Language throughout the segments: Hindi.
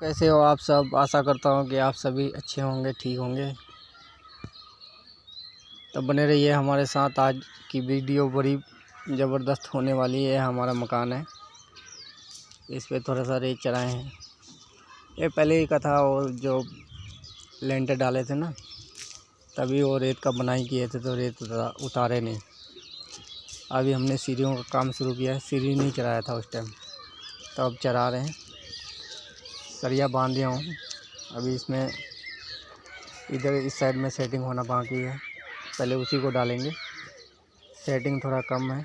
कैसे हो आप सब। आशा करता हूँ कि आप सभी अच्छे होंगे, ठीक होंगे। तो बने रहिए हमारे साथ। आज की वीडियो बड़ी ज़बरदस्त होने वाली है। हमारा मकान है, इस पे थोड़ा सा रेत चढ़ाए हैं। ये पहले ही का था, और जो लेंटर डाले थे ना, तभी वो रेत का बनाई किए थे, तो रेत उतारे नहीं। अभी हमने सीढ़ियों का काम शुरू किया है। सीढ़ी नहीं चढ़ाया था उस टाइम, तो अब चढ़ा रहे हैं। सरिया बांध दिया हूँ। अभी इसमें इधर इस साइड में सेटिंग होना बाकी है, पहले उसी को डालेंगे। सेटिंग थोड़ा कम है,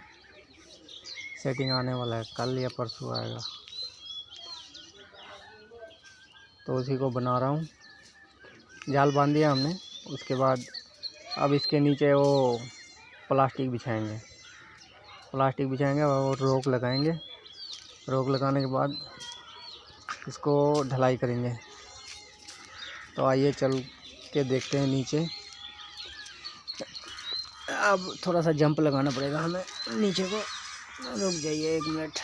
सेटिंग आने वाला है, कल या परसों आएगा, तो उसी को बना रहा हूँ। जाल बांध दिया हमने। उसके बाद अब इसके नीचे वो प्लास्टिक बिछाएंगे और रोक लगाएंगे। रोक लगाने के बाद इसको ढलाई करेंगे। तो आइए चल के देखते हैं नीचे। अब थोड़ा सा जंप लगाना पड़ेगा हमें नीचे को। रुक जाइए 1 मिनट।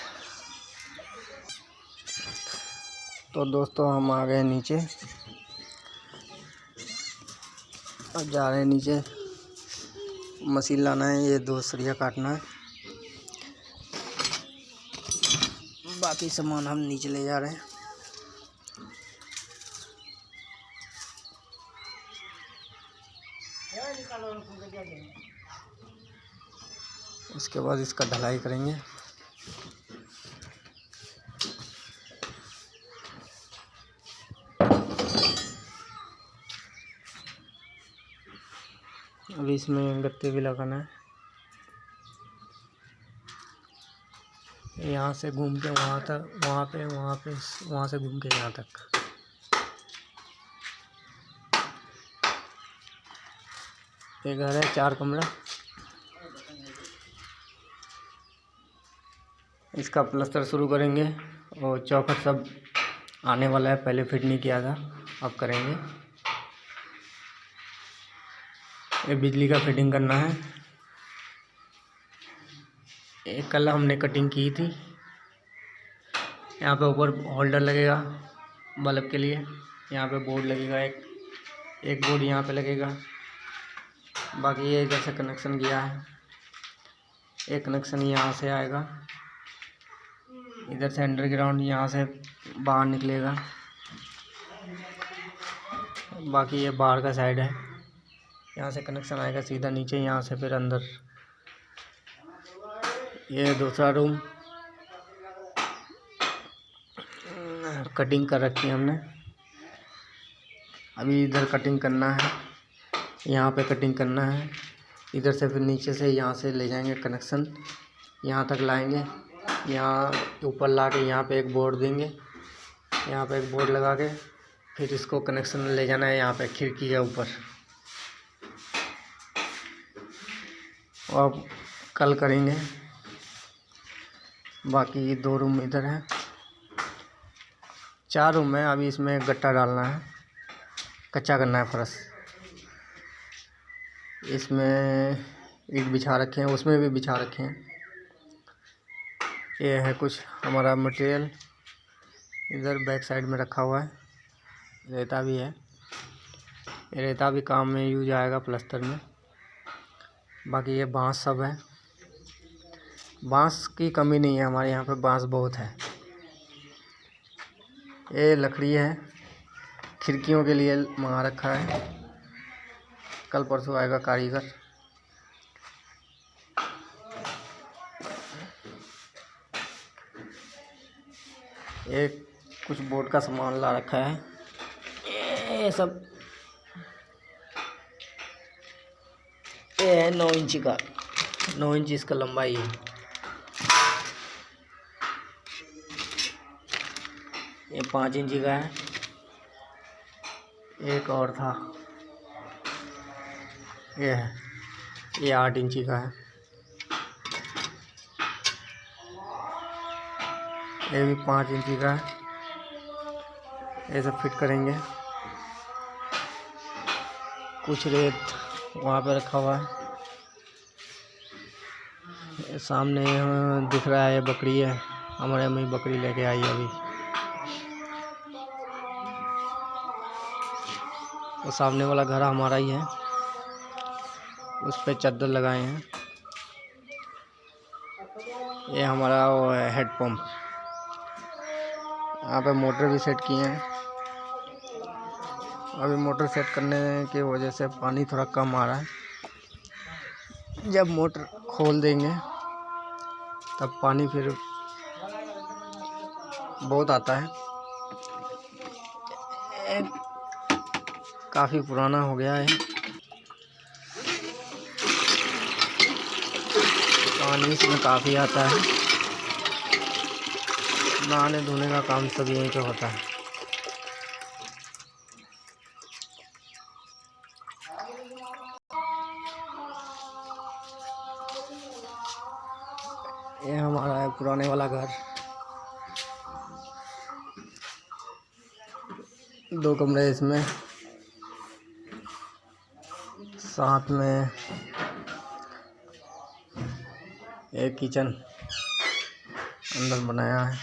तो दोस्तों हम आ गए नीचे। अब जा रहे हैं नीचे। मशीन लाना है, ये 2 सरिया काटना है, बाकी सामान हम नीचे ले जा रहे हैं। उसके बाद इसका ढलाई करेंगे। अभी इसमें गत्ते भी लगाना है। यहाँ से घूम के वहाँ तक, वहाँ से घूम के यहाँ तक। ये घर है 4 कमरा। इसका प्लास्टर शुरू करेंगे, और चौखट सब आने वाला है। पहले फिट नहीं किया था, अब करेंगे। ये बिजली का फिटिंग करना है। एक कल हमने कटिंग की थी। यहाँ पे ऊपर होल्डर लगेगा बल्ब के लिए। यहाँ पे बोर्ड लगेगा, एक बोर्ड यहाँ पे लगेगा। बाकी ये इधर से कनेक्शन गया है। एक कनेक्शन यहाँ से आएगा, इधर से अंडरग्राउंड यहाँ से बाहर निकलेगा। बाकी ये बाहर का साइड है, यहाँ से कनेक्शन आएगा सीधा नीचे, यहाँ से फिर अंदर। ये दूसरा रूम कटिंग कर रखी है हमने। अभी इधर कटिंग करना है, यहाँ पे कटिंग करना है। इधर से फिर नीचे से यहाँ से ले जाएंगे कनेक्शन, यहाँ तक लाएंगे। यहाँ ऊपर ला के यहाँ पे एक बोर्ड देंगे, यहाँ पे एक बोर्ड लगा के फिर इसको कनेक्शन ले जाना है यहाँ पे खिड़की के ऊपर। और कल करेंगे। बाकी 2 रूम इधर है, 4 रूम है। अभी इसमें गट्टा डालना है, कच्चा करना है फर्श। इसमें ईंट बिछा रखे हैं, उसमें भी बिछा रखे हैं। ये है कुछ हमारा मटेरियल, इधर बैक साइड में रखा हुआ है। रेता भी है, रेता भी काम में यूज आएगा प्लास्टर में। बाकी ये बांस सब है। बांस की कमी नहीं है हमारे यहाँ पे, बांस बहुत है। ये लकड़ी है, खिड़कियों के लिए मंगा रखा है। कल परसों आएगा कारीगर। एक कुछ बोर्ड का सामान ला रखा है। ये सब ये है 9 इंच का, 9 इंच इसका लंबाई है। ये 5 इंच का है। एक और था, ये है, ये 8 इंच का है। ये भी 5 इंच का है। ये सब फिट करेंगे। कुछ रेत वहाँ पे रखा हुआ है। सामने दिख रहा है, ये बकरी है। हमारे अम्मी बकरी लेके आई है अभी। वो सामने वाला घर हमारा ही है, उस पे चादर लगाए हैं। ये हमारा वो है हेड पंप। यहाँ पे मोटर भी सेट किए हैं। अभी मोटर सेट करने की वजह से पानी थोड़ा कम आ रहा है। जब मोटर खोल देंगे तब पानी फिर बहुत आता है। काफ़ी पुराना हो गया है। पानी इसमें काफ़ी आता है। नहाने धोने का काम सब यहीं पे होता है। ये हमारा है पुराने वाला घर। 2 कमरे इसमें, साथ में एक किचन अंदर बनाया है।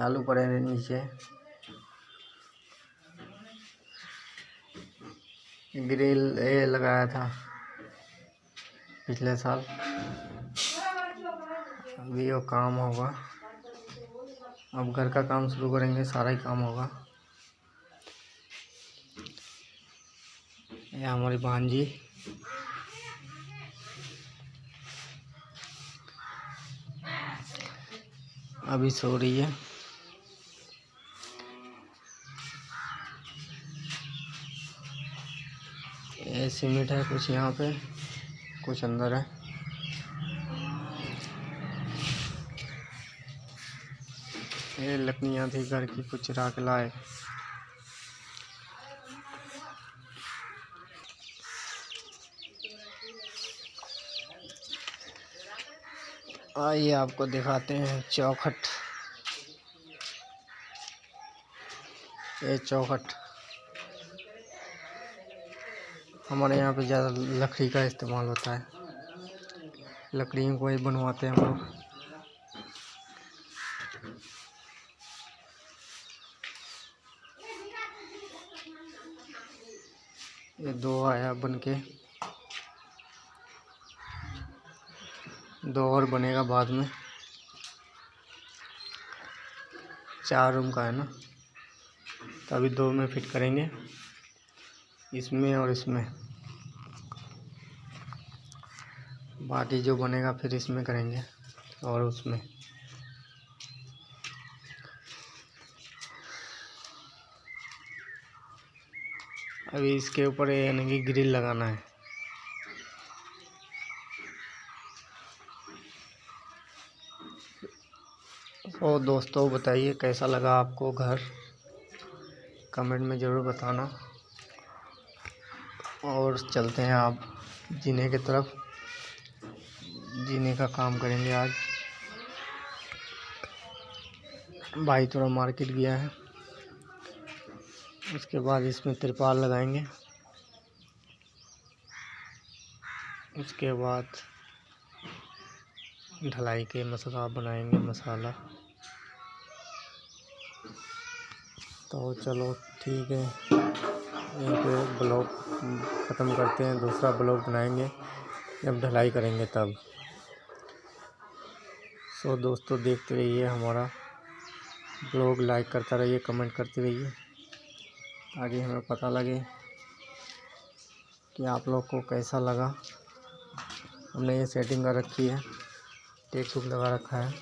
आलू पड़े हैं नीचे। ग्रिल ये लगाया था पिछले साल। अभी वो काम होगा। अब घर का काम शुरू करेंगे, सारा ही काम होगा। ये हमारी भांजी। अभी सो रही है। ये सीमेंट है कुछ यहाँ पे, कुछ अंदर है। ये लकड़ियाँ थी घर की, कुछ चुरा के लाए। आइए आपको दिखाते हैं चौखट। ये चौखट हमारे यहाँ पे ज़्यादा लकड़ी का इस्तेमाल होता है। लकड़ियों को ही बनवाते हैं हम लोग। ये 2 आया बन के, 2 और बनेगा बाद में। 4 रूम का है ना, तो अभी 2 में फिट करेंगे, इसमें और इसमें। बाकी जो बनेगा फिर इसमें करेंगे और उसमें। अभी इसके ऊपर यानी कि ग्रिल लगाना है। तो दोस्तों बताइए कैसा लगा आपको घर, कमेंट में ज़रूर बताना। और चलते हैं आप जीने की तरफ। जीने का काम करेंगे आज। भाई थोड़ा मार्केट गया है, उसके बाद इसमें तिरपाल लगाएंगे। उसके बाद ढलाई के मसाला बनाएंगे, मसाला। तो चलो ठीक है, यहीं पे ब्लॉग ख़त्म करते हैं। दूसरा ब्लॉग बनाएंगे जब ढलाई करेंगे तब। सो दोस्तों देखते रहिए हमारा ब्लॉग, लाइक करता रहिए, कमेंट करते रहिए, ताकि हमें पता लगे कि आप लोग को कैसा लगा। हमने ये सेटिंग कर रखी है, टेक लगा रखा है।